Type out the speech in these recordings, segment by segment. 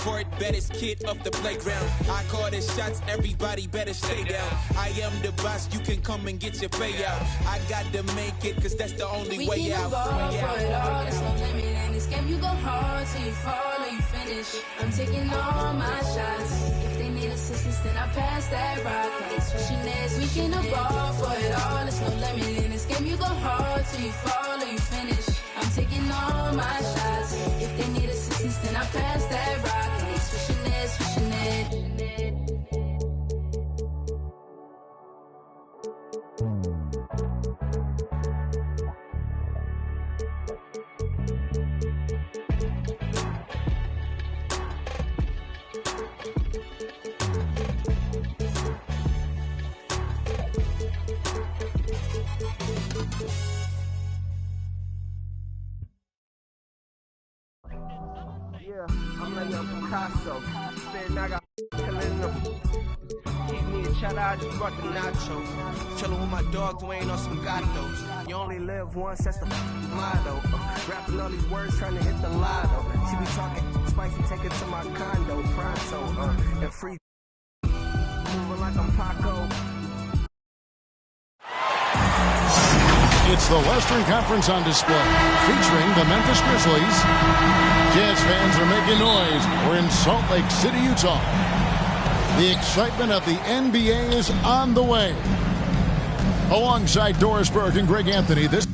court, baddest kid off the playground. I call the shots, everybody better stay down. I am the boss, you can come and get your payout. I got to make it, cause that's the only way out. We can for it all, there's no limit in this game. You go hard till you fall or you finish. I'm taking all my shots. If they need assistance, then I pass that rock. They switching this, we can ball for it all, there's no limit in this game. You go hard till you fall or you finish. I'm taking all my shots. If they need assistance, then I pass that rock. They switching this, switching it. Yeah, I'm like young Picasso. Spin, I got Kalinda. Keep me a chat, I just brought the nachos. Chillin' with my dog, Dwayne on some gatos. You only live once, that's the motto. Rapping all these words, trying to hit the lotto. She be talking spicy, take it to my condo. Pronto, and free. Moving like I'm Paco. It's the Western Conference on display, featuring the Memphis Grizzlies. Jazz fans are making noise. We're in Salt Lake City, Utah. The excitement of the NBA is on the way. Alongside Doris Burke and Greg Anthony, this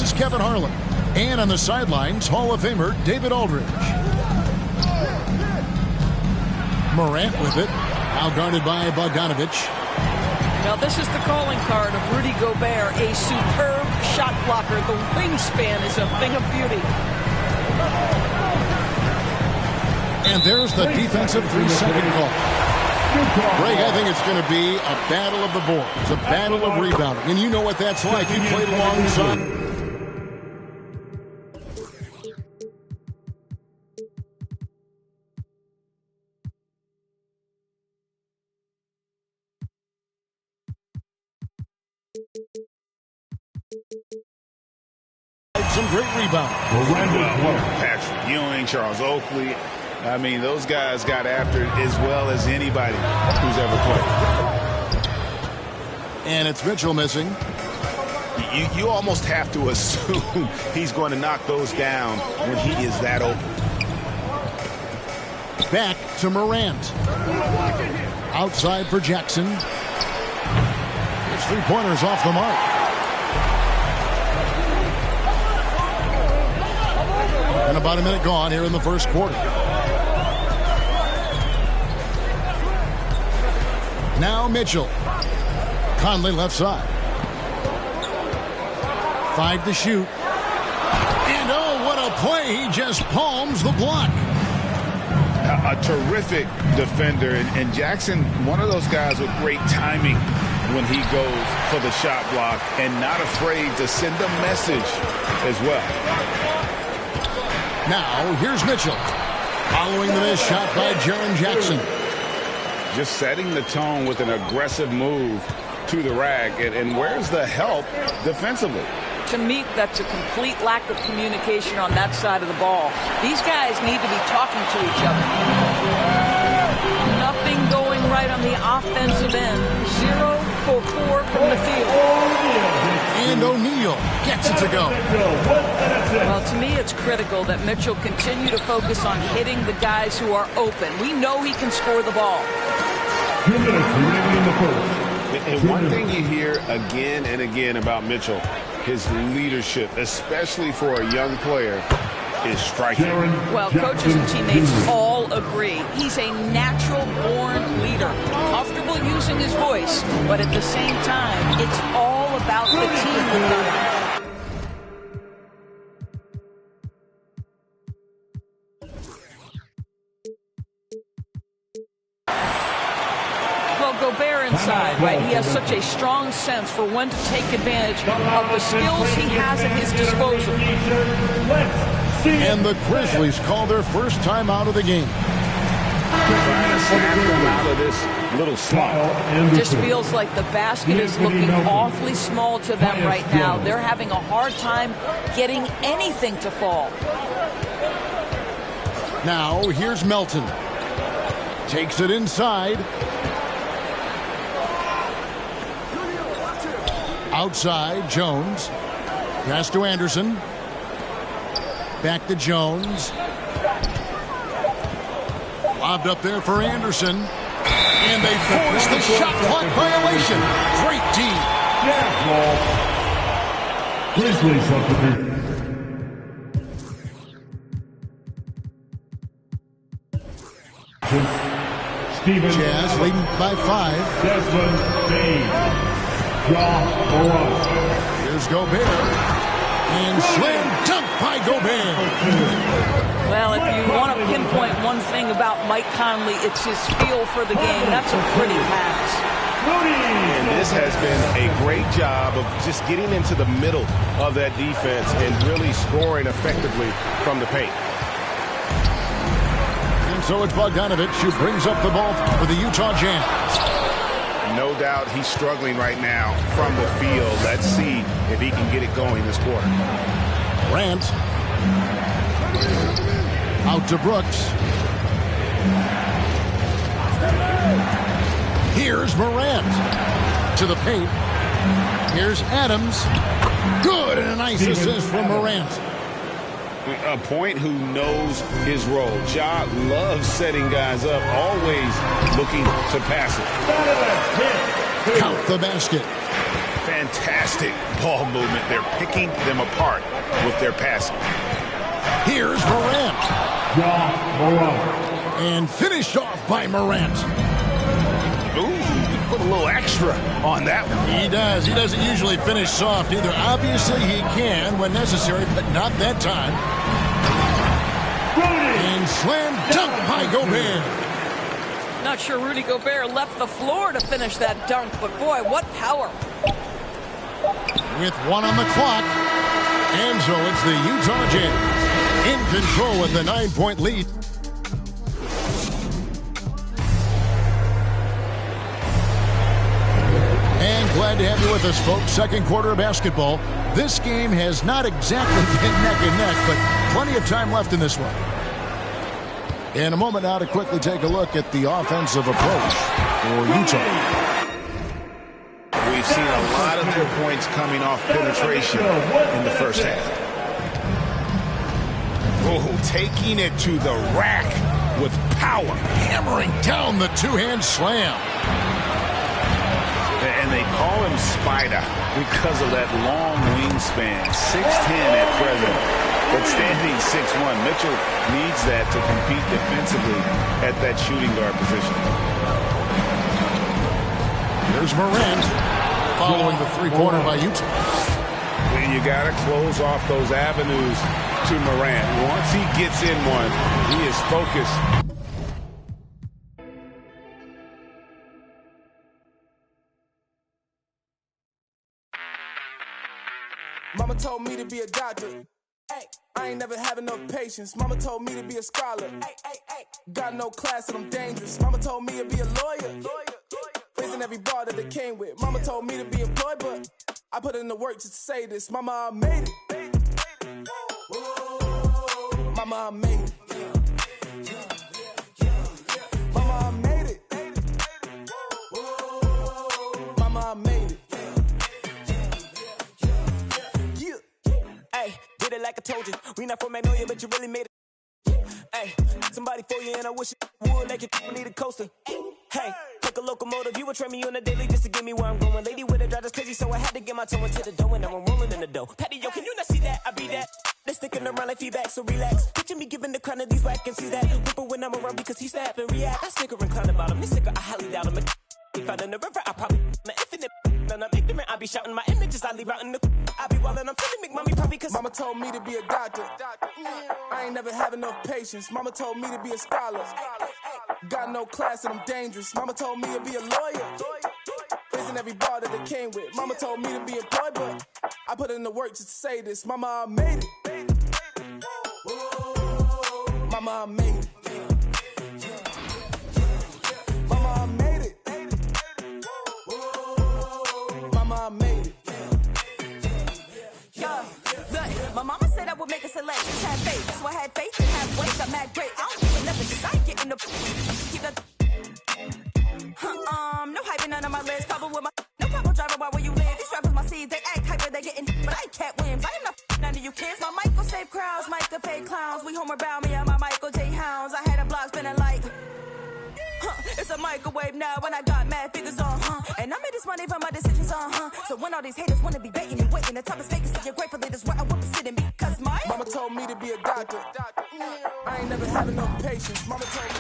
is Kevin Harlan. And on the sidelines, Hall of Famer David Aldridge. Morant with it. Now guarded by Bogdanovich. Now this is the calling card of Rudy Gobert, a superb shot blocker. The wingspan is a thing of beauty. And there's the defensive 3-second call. Greg, I think it's going to be a battle of the boards, a battle of rebounding. And you know what that's like. You played alongside. Some great rebound. Patrick Ewing, Charles Oakley. I mean, those guys got after it as well as anybody who's ever played. And it's Mitchell missing. You almost have to assume he's going to knock those down when he is that open. Back to Morant. Outside for Jackson. His three-pointers off the mark. And about a minute gone here in the first quarter. Now Mitchell. Conley left side. 5 to shoot. And oh, what a play. He just palms the block. A terrific defender. And Jackson, one of those guys with great timing when he goes for the shot block and not afraid to send a message as well. Now, here's Mitchell. Following the missed shot by Jaren Jackson. Just setting the tone with an aggressive move to the rack. And where's the help defensively? To me, that's a complete lack of communication on that side of the ball. These guys need to be talking to each other. Nothing going right on the offensive end. 0 for 4 from the field. And O'Neal gets it to go. Well, to me, it's critical that Mitchell continue to focus on hitting the guys who are open. We know he can score the ball. 2 minutes remaining in the first. And one thing you hear again and again about Mitchell, his leadership, especially for a young player, is striking. Well, coaches and teammates all agree. He's a natural-born leader, comfortable using his voice, but at the same time, it's all about the team with Thunder. Well, Gobert inside, right? He has such a strong sense for when to take advantage of the skills he has at his disposal. And the Grizzlies call their first time out of the game. Trying to snap them out of this little slump. Just feels like the basket is looking awfully small to them right now. They're having a hard time getting anything to fall. Now, here's Melton. Takes it inside. Outside, Jones. Pass to Anderson. Back to Jones. Lobbed up there for Anderson. And they force the shot clock violation. Great D. Grizzlies up to Steven Jazz leading by 5. Desmond Bane. Here's Gobert. And slam dunk by Gobert. Well, if you want to pinpoint one thing about Mike Conley, it's his feel for the game. That's a pretty pass. And this has been a great job of just getting into the middle of that defense and really scoring effectively from the paint. And so it's Bogdanovich who brings up the ball for the Utah Jazz. No doubt he's struggling right now from the field. Let's see if he can get it going this quarter. Morant. Out to Brooks. Here's Morant. To the paint. Here's Adams. Good, and a nice assist from Morant. A point who knows his role. Ja loves setting guys up, always looking to pass it. Count the basket. Fantastic ball movement. They're picking them apart with their passing. Here's Morant. And finished off by Morant. Ooh, put a little extra on that one. He does. He doesn't usually finish soft either. Obviously, he can when necessary, but not that time. And slam dunk by Gobert. Not sure Rudy Gobert left the floor to finish that dunk, but boy, what power. With 1 on the clock. And so it's the Utah Jazz in control with the 9-point lead. And glad to have you with us, folks. Second quarter of basketball. This game has not exactly been neck and neck, but plenty of time left in this one. In a moment now to quickly take a look at the offensive approach for Utah. We've seen a lot of their points coming off penetration in the first half. Oh, taking it to the rack with power. Hammering down the two-hand slam. And they call him Spider because of that long wingspan. 6'10" at present, but standing 6'1". Mitchell needs that to compete defensively at that shooting guard position. There's Morant following the three-pointer by Utah. And you got to close off those avenues to Morant. Once he gets in one, he is focused. Mama told me to be a doctor. I ain't never had enough patience. Mama told me to be a scholar. Got no class and I'm dangerous. Mama told me to be a lawyer. Raising every bar that they came with. Mama told me to be employed, but I put in the work just to say this. Mama, I made it. Mama, I made it. Mama, I made it. Mama, I made it. Hey, did it like I told you. We not from Magnolia, but you really made it. Hey, somebody for you, and I wish it would. Like you need a coaster. Hey, like a locomotive. You would train me on a daily just to get me where I'm going. Lady with a drive that's crazy, so I had to get my toe into the dough, and now I'm rolling in the dough. Patty, yo, can you not see that? I be that. They're sticking around like feedback, so relax. Picture me giving the crown of these whack and see that. Whipper when I'm around because he snap and react. I snicker and clown about him. This nigga, I highly doubt him. If I in the river, I probably my infinite. And I'm ignorant, I be shouting my images. I leave out in the. I be wildin', I'm feeling big, mommy probably cause Mama told me to be a doctor. I ain't never had enough patience. Mama told me to be a scholar. Got no class and I'm dangerous. Mama told me to be a lawyer. Isn't every bar that it came with. Mama told me to be employed, but I put in the work just to say this. Mama, I made it. Mama, I made it. Mama, I made it. Mama, I made it. Yeah, look, my mama said I would make a selection. Just had faith, so I had faith and had weight. I'm mad great. I don't do nothing, cause I ain't getting the keep that. No hyping none of my list. Couple with my no problem driving while where you live. These rappers my seeds, they act hyper, they getting, but I ain't Cat Williams. I am not none of you kids. My mic will save crowds, mic will fake clowns. We homeward bound, me and my Michael J. Hounds. I had a block spinning like. It's a microwave now when I got mad figures on, and I made this money from my decisions on, So when all these haters wanna be baiting me, waiting, the top is fake, so you're grateful that is where I would be sitting because my Mama told me to be a doctor. I ain't never had enough patience. Mama told me.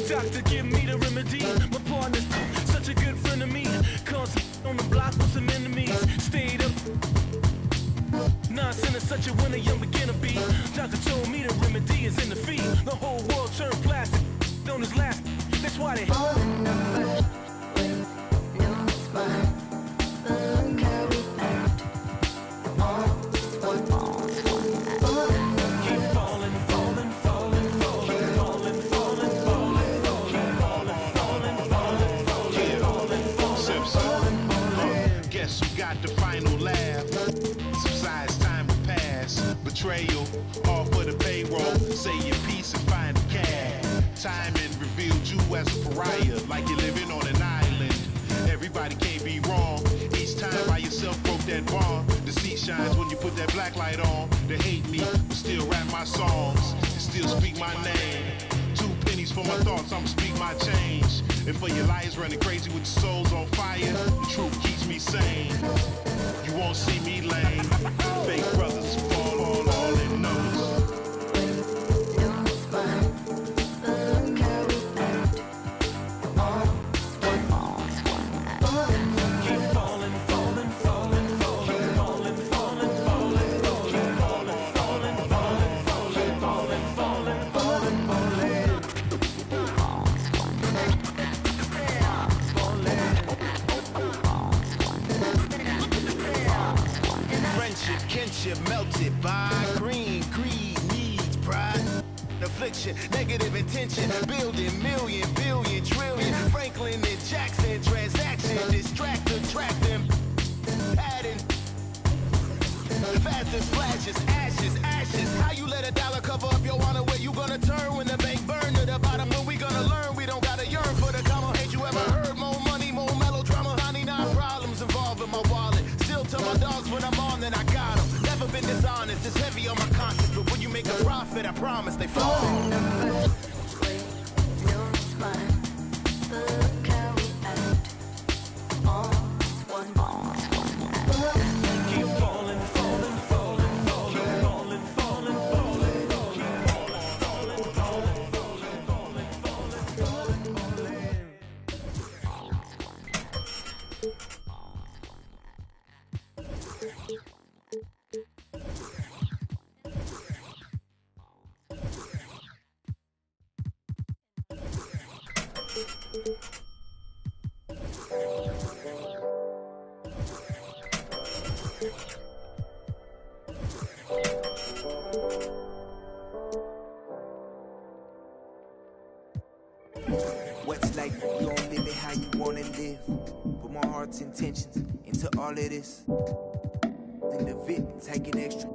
Doctor, give me the remedy. My partner's such a good friend of me. Cause on the block with some enemies. Stayed up. Nonsense is such a winner, young beginner be. Doctor told me the remedy is in the feet. The whole world turned plastic. On his last. That's why they all in numbers. No smile. Look how we act. All what all. Keep falling, falling, falling, falling, falling, falling, falling. Guess who got the final laugh? Subsides time will pass. Betrayal, all for the payroll. Say your piece and find the cash. Timing revealed you as a pariah, like you're living on an island. Everybody can't be wrong. Each time by yourself broke that bond. The seat shines when you put that black light on. They hate me, but still rap my songs. And still speak my name. 2 pennies for my thoughts, I'ma speak my change. And for your lies running crazy with your souls on fire, the truth keeps me sane. You won't see me lame. Fake brothers fall all in numbers. Melted by green, greed, needs, pride, affliction, negative intention, building million, billion, trillion, Franklin and Jackson, transaction, distract, attract them, adding, fast as flashes, ashes, how you let $1 cover up your honor, where you gonna turn when the bank burn to the bottom, when we gonna learn, we don't gotta yearn for the comma, ain't you ever heard, more money, more money. tell my dogs when I'm on, then I got them. Never been dishonest, it's heavy on my conscience. But when you make a profit, I promise they fall. What's life? You don't live it how you wanna live. Put my heart's intentions into all of this. In the VIP, taking extra.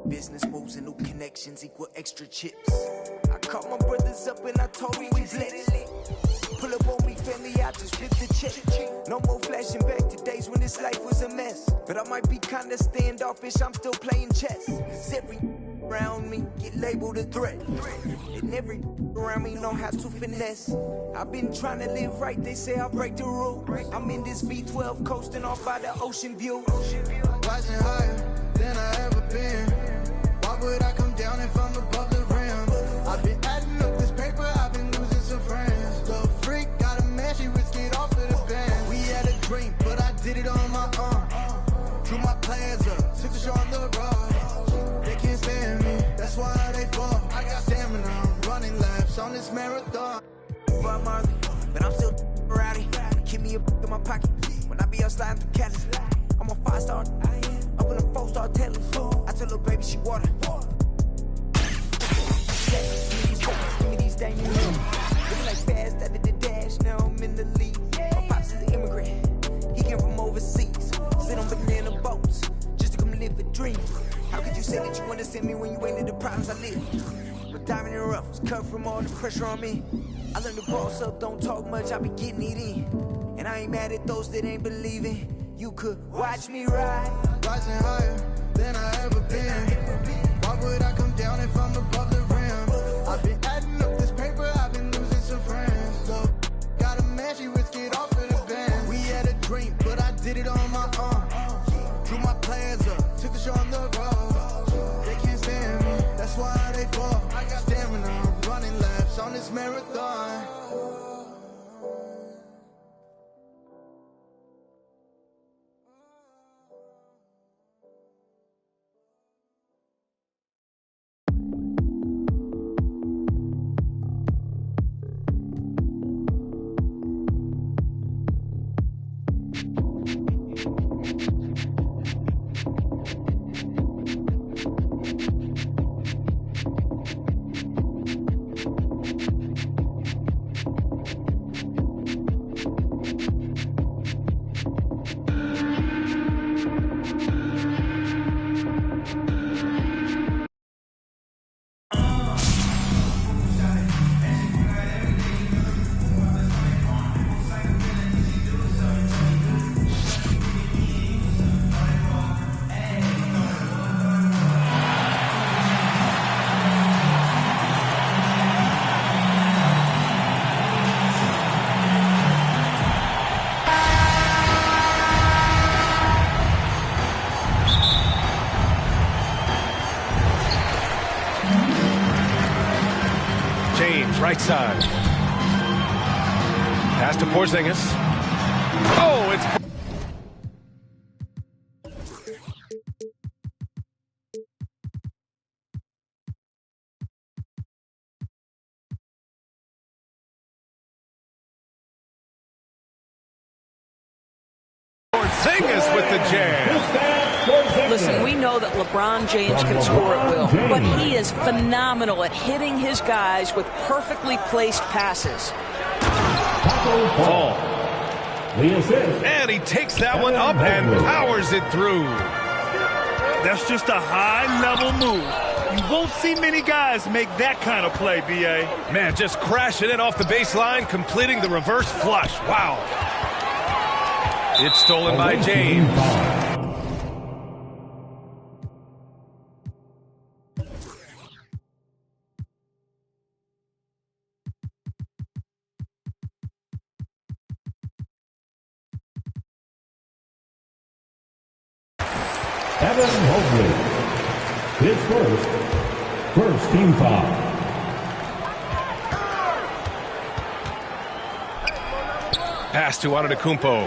Business moves and new connections equal extra chips. I called my brothers up and I told me we blessed. Pull up on me, family, I just flip the check. No more flashing back to days when this life was a mess. But I might be kinda standoffish, I'm still playing chess. Cause every around me get labeled a threat. And every around me know how to finesse. I've been trying to live right, they say I'll break the rule. I'm in this V12 coasting off by the ocean view. Rising higher than I ever been. Why would I come down if I'm above the rim? I've been adding up this paper, I've been losing some friends. Little freak, got a man, she risked it off of the band. We had a dream, but I did it on my own. Drew my plans up, took the shot on the road. They can't stand me, that's why they fall. I got stamina, I'm running laps on this marathon. But I'm still rowdy. Keep me a in my pocket when I be out sliding through Cali. I'm a 5-star, up in a 4-star telly. I tell her baby she water. Give me these things, looking like fast out of the dash. Now I'm in the league. My pops is an immigrant. He came from overseas. Sit on banana boats just to come live a dream. How could you say that you understand me when you ain't in the problems I live? But diamond in the rough was cut from all the pressure on me. I learned to boss up, don't talk much, I be getting it in. And I ain't mad at those that ain't believing. You could watch me ride. Rising higher than I ever been. Why would I come down if I'm above the rim? I've been adding up this paper, I've been losing some friends. Look, got a man, she risked it off of the band. We had a dream, but I did it on my own. Drew my plans up, took the show on the road. They can't stand me, that's why they fall. I got stamina, I'm running laps on this marathon. Right side. Pass to Porzingis. Oh, it's... Porzingis with the jam. Listen, we know that LeBron James can score at will, but he is phenomenal at hitting his guys with perfectly placed passes. Ball. And he takes that one up and powers it through. That's just a high-level move. You won't see many guys make that kind of play, B.A. Man, just crashing it off the baseline, completing the reverse flush. Wow. It's stolen by James. Evan Mobley. His first team foul. Pass to Antetokounmpo.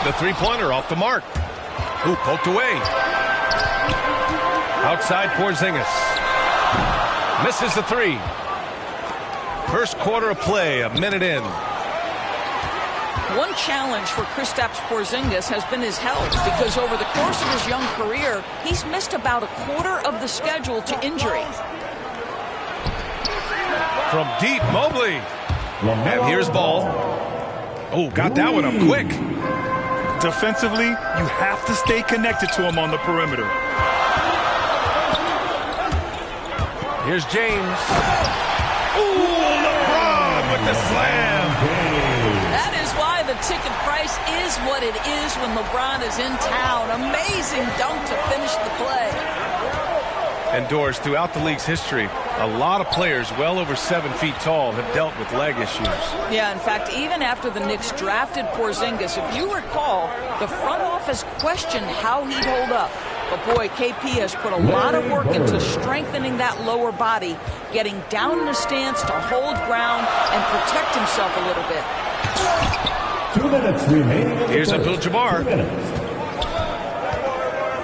The three-pointer off the mark. Ooh, poked away. Outside Porzingis. Misses the three. First quarter of play, a minute in. One challenge for Kristaps Porzingis has been his health, because over the course of his young career, he's missed about a quarter of the schedule to injury. From deep, Mobley. And here's Ball. Oh, got that one up quick. Defensively, you have to stay connected to him on the perimeter. Here's James. Ooh, LeBron with the slam. That is why the ticket price is what it is when LeBron is in town. Amazing dunk to finish the play. And Doris, throughout the league's history, a lot of players well over 7 feet tall have dealt with leg issues. Yeah, in fact, even after the Knicks drafted Porzingis, if you recall, the front office questioned how he'd hold up. But boy, KP has put a lot of work into strengthening that lower body, getting down in a stance to hold ground and protect himself a little bit. 2 minutes remaining. Here's Abdul-Jabbar.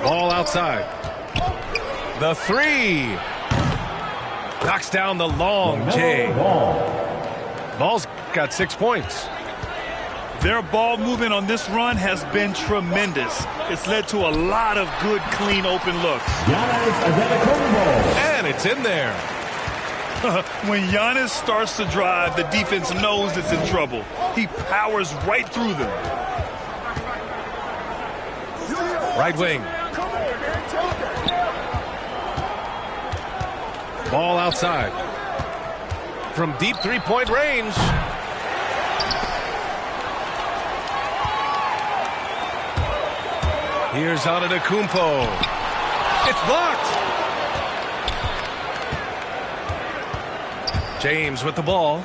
Ball outside. The three. Knocks down the long J. Ball's got 6 points. Their ball movement on this run has been tremendous. It's led to a lot of good, clean, open looks. And it's in there. When Giannis starts to drive, the defense knows it's in trouble. He powers right through them. Right wing. Ball outside. From deep three-point range. Here's Antetokounmpo. It's blocked. James with the ball.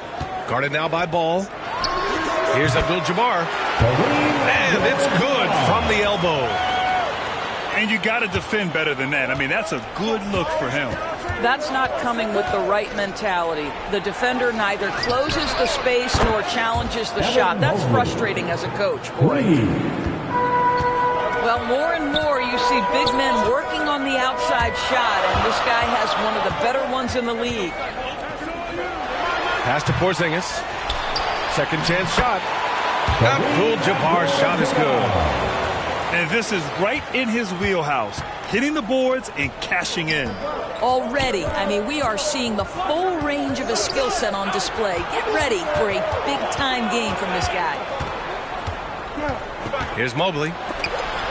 Guarded now by Ball. Here's Abdul-Jabbar. And it's good from the elbow. And you got to defend better than that. I mean, that's a good look for him. That's not coming with the right mentality. The defender neither closes the space nor challenges the shot. That's frustrating as a coach, boy. Well, more and more you see big men working on the outside shot, and this guy has one of the better ones in the league. Pass to Porzingis. Second chance shot. Abdul-Jabbar's shot is good. And this is right in his wheelhouse, hitting the boards and cashing in. Already, I mean, we are seeing the full range of his skill set on display. Get ready for a big-time game from this guy. Here's Mobley.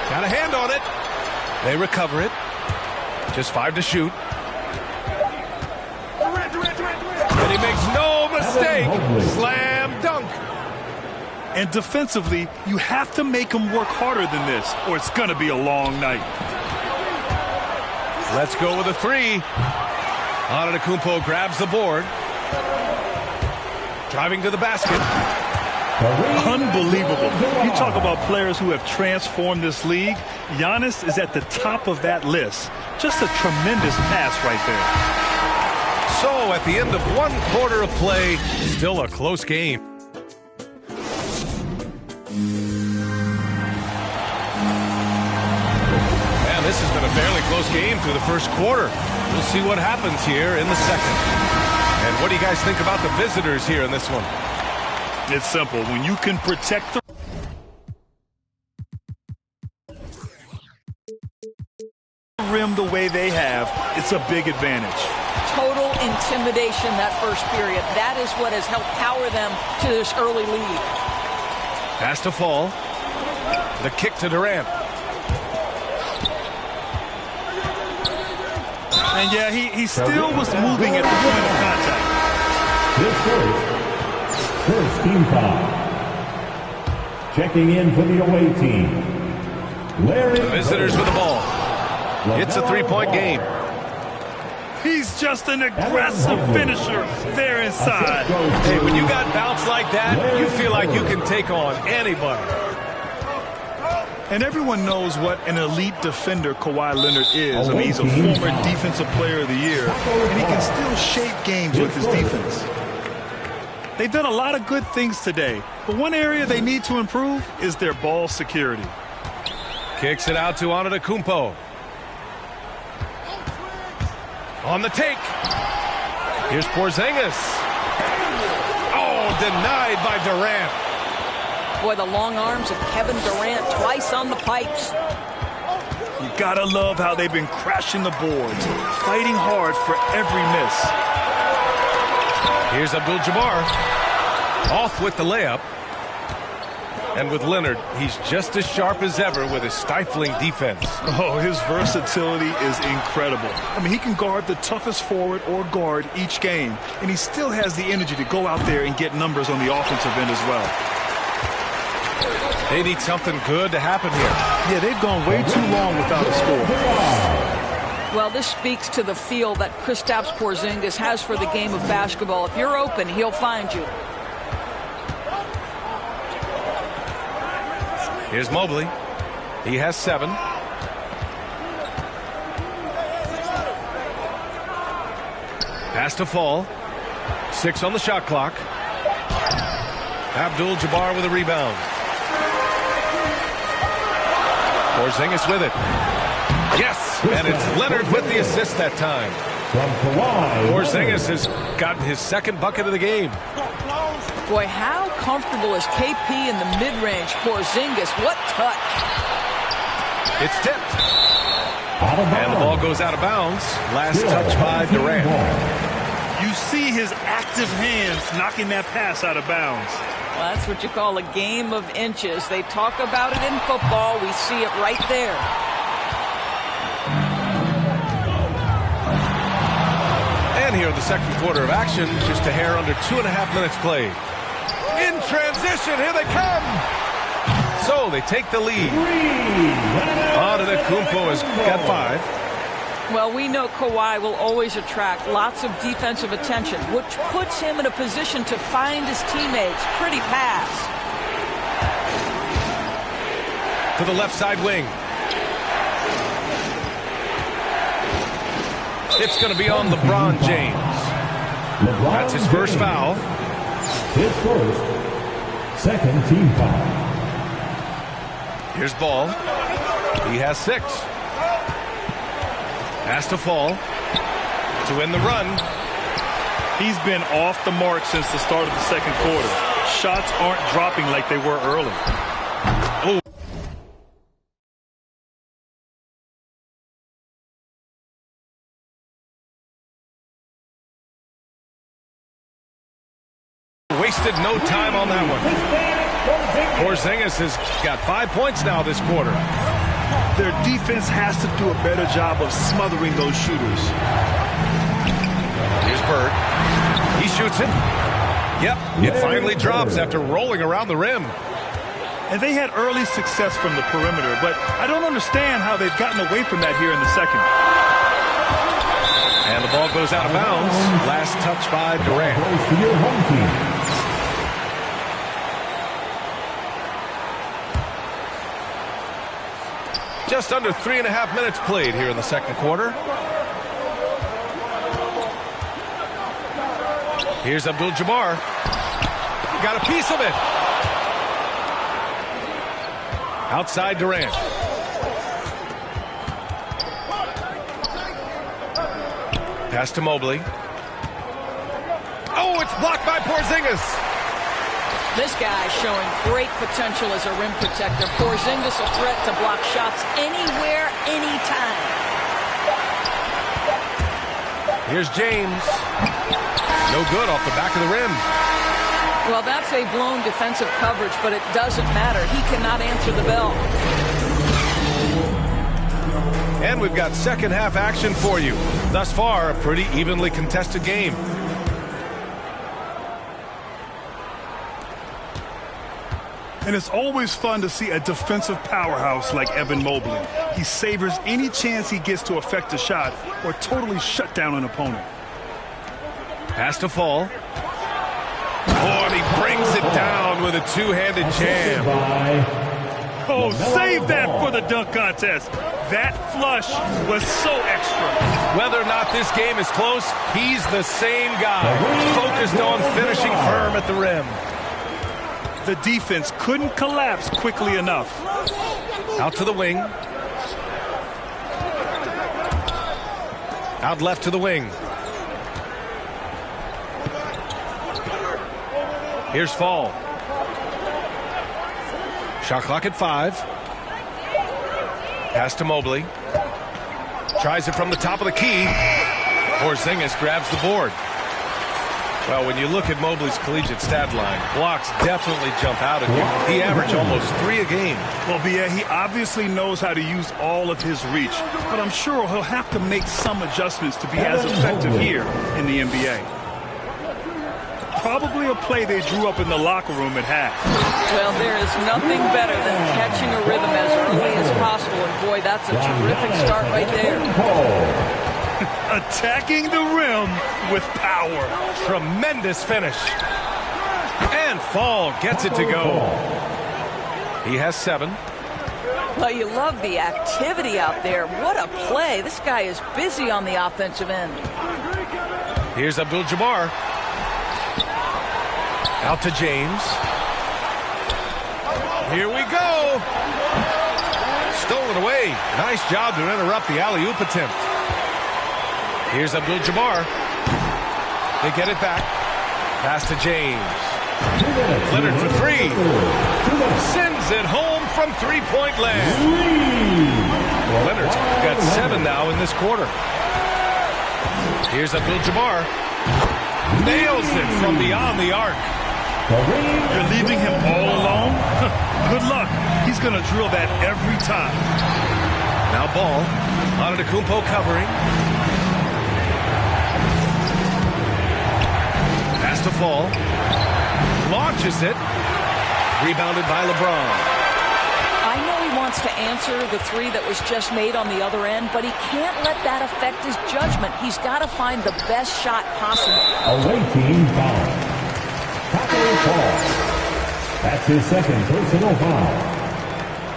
Got a hand on it. They recover it. Just 5 to shoot. And he makes no mistake. Slam dunk. And defensively, you have to make him work harder than this, or it's going to be a long night. Let's go with a three. Antetokounmpo grabs the board. Driving to the basket. Unbelievable. You talk about players who have transformed this league. Giannis is at the top of that list. Just a tremendous pass right there. So at the end of 1 quarter of play, still a close game. And this has been a fairly close game through the first quarter. We'll see what happens here in the second. And what do you guys think about the visitors here in this one? It's simple. When you can protect the rim the way they have, it's a big advantage. Total intimidation that first period. That is what has helped power them to this early lead. Pass to Fall. The kick to Durant. And yeah, he still was moving at the point of contact. This first team foul. Checking in for the away team. Larry. The visitors with the ball. It's a 3-point game. He's just an aggressive finisher there inside. Hey, when you got bounce like that, you feel like you can take on anybody. And everyone knows what an elite defender Kawhi Leonard is. I mean, he's a former Defensive Player of the Year, and he can still shape games with his defense. They've done a lot of good things today, but one area they need to improve is their ball security. Kicks it out to Antetokounmpo. On the take. Here's Porzingis. Oh, denied by Durant. Boy, the long arms of Kevin Durant twice on the pipes. You gotta love how they've been crashing the boards, fighting hard for every miss. Here's Abdul-Jabbar. Off with the layup. And with Leonard, he's just as sharp as ever with his stifling defense. Oh, his versatility is incredible. I mean, he can guard the toughest forward or guard each game, and he still has the energy to go out there and get numbers on the offensive end as well. They need something good to happen here. Yeah, they've gone way too long without a score. Well, this speaks to the feel that Kristaps Porzingis has for the game of basketball. If you're open, he'll find you. Here's Mobley. He has 7. Pass to Fall. 6 on the shot clock. Abdul-Jabbar with a rebound. Porzingis with it. Yes, and it's Leonard with the assist that time. Porzingis has gotten his second bucket of the game. Boy, how comfortable is KP in the mid-range? Porzingis, what touch. It's tipped. And the ball goes out of bounds. Last touch by Durant. You see his active hands knocking that pass out of bounds. Well, that's what you call a game of inches. They talk about it in football. We see it right there. And here in the second quarter of action, just a hair under 2.5 minutes played. In transition, here they come. So they take the lead. Antetokounmpo has got 5. Well, we know Kawhi will always attract lots of defensive attention, which puts him in a position to find his teammates. Pretty pass. To the left side wing. It's going to be on LeBron James. That's his first foul. His first, second team foul. Here's Ball. He has 6. Has to Fall to win the run. He's been off the mark since the start of the second quarter. Shots aren't dropping like they were early. Oh. Wasted no time on that one. Porzingis has got 5 points now this quarter. Their defense has to do a better job of smothering those shooters. Here's Bird. He shoots it. Yep, it finally drops after rolling around the rim. And they had early success from the perimeter, but I don't understand how they've gotten away from that here in the second. And the ball goes out of bounds. Last touch by Durant. Just under 3.5 minutes played here in the second quarter. Here's Abdul-Jabbar. Got a piece of it. Outside Durant. Pass to Mobley. Oh, it's blocked by Porzingis. This guy showing great potential as a rim protector. Porzingis a threat to block shots anywhere, anytime. Here's James. No good off the back of the rim. Well, that's a blown defensive coverage, but it doesn't matter. He cannot answer the bell. And we've got second half action for you. Thus far, a pretty evenly contested game. And it's always fun to see a defensive powerhouse like Evan Mobley. He savors any chance he gets to affect a shot or totally shut down an opponent. Pass to Fall. Oh, and he brings it down with a two-handed jam. Oh, save that for the dunk contest. That flush was so extra. Whether or not this game is close, he's the same guy, focused on finishing firm at the rim. The defense couldn't collapse quickly enough. Out to the wing. Out left to the wing. Here's Fall. Shot clock at 5. Pass to Mobley. Tries it from the top of the key. Porzingis grabs the board. Well, when you look at Mobley's collegiate stat line, blocks definitely jump out at you. He averaged almost 3 a game. Well, Bia, he obviously knows how to use all of his reach, but I'm sure he'll have to make some adjustments to be as effective here in the NBA. Probably a play they drew up in the locker room at half. Well, there is nothing better than catching a rhythm as early as possible, and boy, that's a terrific start right there. Attacking the rim with power. Tremendous finish. And Fall gets it to go. He has 7. Well, you love the activity out there. What a play. This guy is busy on the offensive end. Here's Abdul-Jabbar. Out to James. Here we go. Stolen away. Nice job to interrupt the alley-oop attempt. Here's Abdul-Jabbar. They get it back. Pass to James. Leonard for 3. Sends it home from three-point land. Leonard's got 7 now in this quarter. Here's Abdul-Jabbar. Nails it from beyond the arc. You're leaving him all alone? Good luck. He's going to drill that every time. Now Ball. Antetokounmpo covering. Pass to Fall. Launches it. Rebounded by LeBron. I know he wants to answer the 3 that was just made on the other end, but he can't let that affect his judgment. He's got to find the best shot possible. Away team foul. Fall. That's his second personal foul.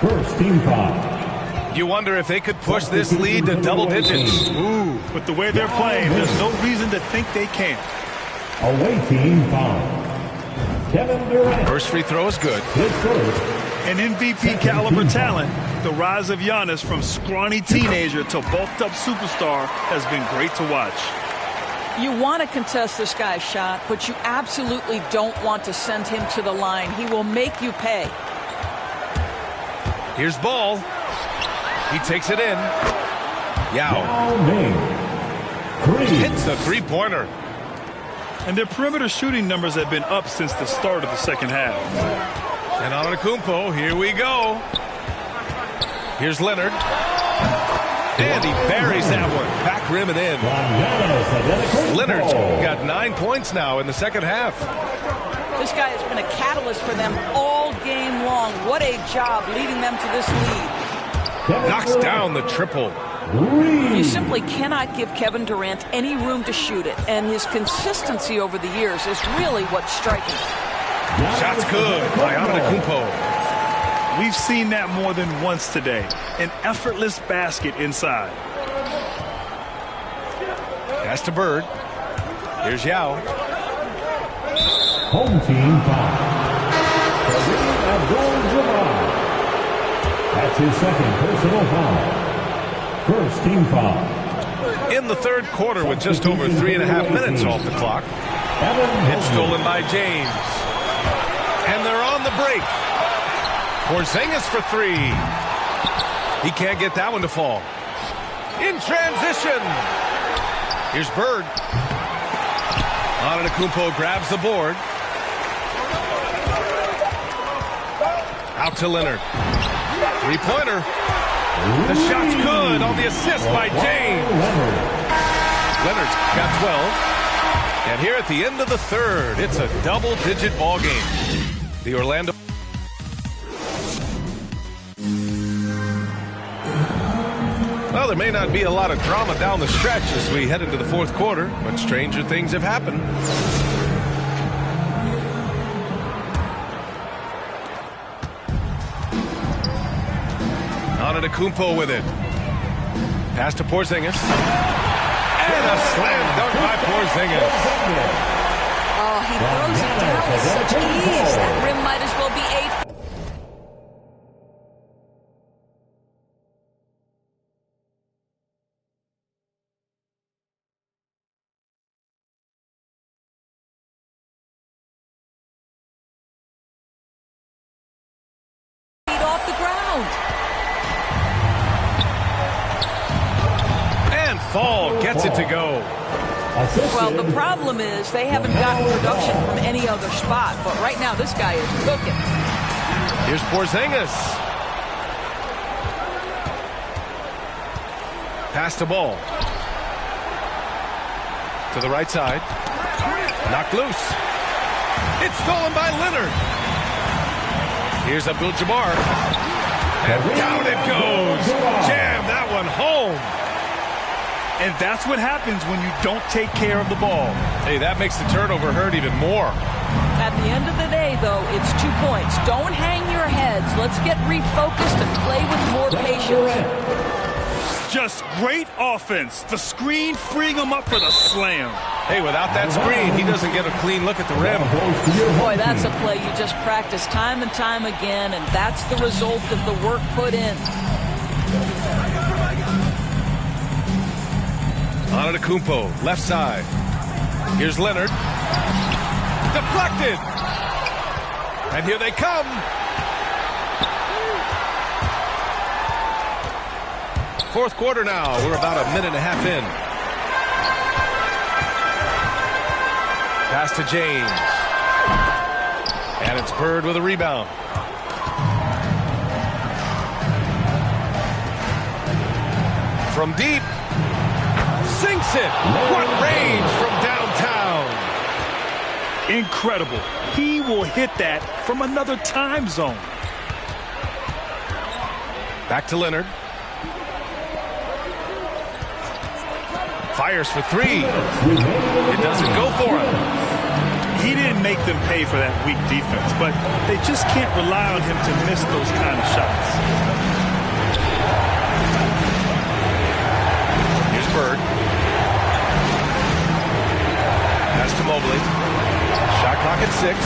First team foul. You wonder if they could push this lead to double digits. Ooh, with the way they're playing, there's no reason to think they can't. Away team foul. Kevin Durant. First free throw is good. His first. An MVP caliber talent, the rise of Giannis from scrawny teenager to bulked up superstar has been great to watch. You want to contest this guy's shot, but you absolutely don't want to send him to the line. He will make you pay. Here's Ball. He takes it in. Yao. Hits a three-pointer. And their perimeter shooting numbers have been up since the start of the second half. And Antetokounmpo, here we go. Here's Leonard. And he buries that one. Back rim and in. Leonard's got 9 points now in the second half. This guy has been a catalyst for them all game long. What a job leading them to this lead. Knocks down the triple. You simply cannot give Kevin Durant any room to shoot it, and his consistency over the years is really what's striking. Shot's good by Antetokounmpo. We've seen that more than once today. An effortless basket inside. Pass to Bird. Here's Yao. Home team foul. Kareem Abdul-Jabbar. That's his second personal foul. First team foul. In the third quarter with just over 3.5 minutes off the clock. It's stolen by James. And they're on the break. Porzingis for 3. He can't get that one to fall. In transition. Here's Bird. Antetokounmpo grabs the board. Out to Leonard. Three-pointer. The shot's good on the assist by James. Leonard's got 12. And here at the end of the third, it's a double-digit ball game. The Orlando... Well, there may not be a lot of drama down the stretch as we head into the fourth quarter, but stranger things have happened. Antetokounmpo with it. Pass to Porzingis. And a slam dunk by Porzingis. Oh, he throws it down with such ease. That rim might as well be 8. Off the ground. And Fall gets it to go. Well, the problem is they haven't gotten production from any other spot, but right now this guy is cooking. Here's Porzingis. Pass the ball. To the right side. Knocked loose. It's stolen by Leonard. Here's Abdul-Jabbar. And down it goes. Jam that one home. And that's what happens when you don't take care of the ball. Hey, that makes the turnover hurt even more. At the end of the day, though, it's 2 points. Don't hang your heads. Let's get refocused and play with more patience. Just great offense. The screen freeing him up for the slam. Hey, without that screen, he doesn't get a clean look at the rim. Boy, that's a play you just practice time and time again, and that's the result of the work put in. Antetokounmpo, left side. Here's Leonard. Deflected. And here they come. Fourth quarter now. We're about a minute and a half in. Pass to James. And it's Bird with a rebound. From deep. Sinks it. What range from downtown. Incredible. He will hit that from another time zone. Back to Leonard. Fires for three. It doesn't go for him. He didn't make them pay for that weak defense, but they just can't rely on him to miss those kind of shots. Here's Bird. Pass to Mobley. Shot clock at 6.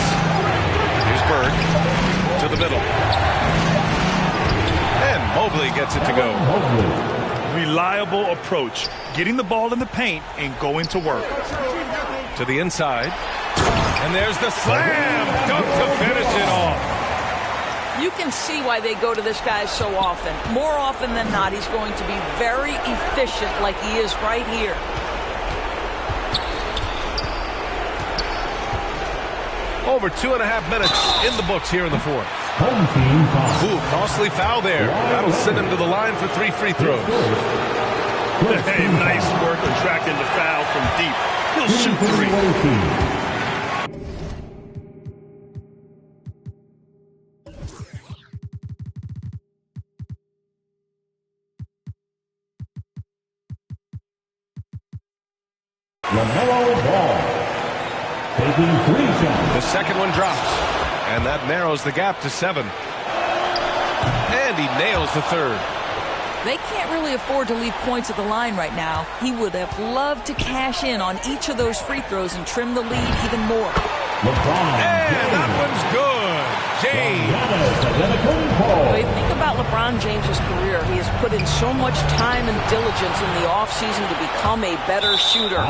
Here's Bird. To the middle. And Mobley gets it to go. Reliable approach. Getting the ball in the paint and going to work. To the inside. And there's the slam dunk to finish it off. You can see why they go to this guy so often. More often than not, he's going to be very efficient like he is right here. Over 2.5 minutes in the books here in the fourth. Ooh, costly foul there. That'll send him to the line for 3 free throws. Hey, nice work attracting the foul from deep. He'll shoot 3. LaMelo Ball. Taking 3 shots. The second one drops, and that narrows the gap to 7. And he nails the third. They can't really afford to leave points at the line right now. He would have loved to cash in on each of those free throws and trim the lead even more. And that one's good. James. When you think about LeBron James's career, he has put in so much time and diligence in the offseason to become a better shooter.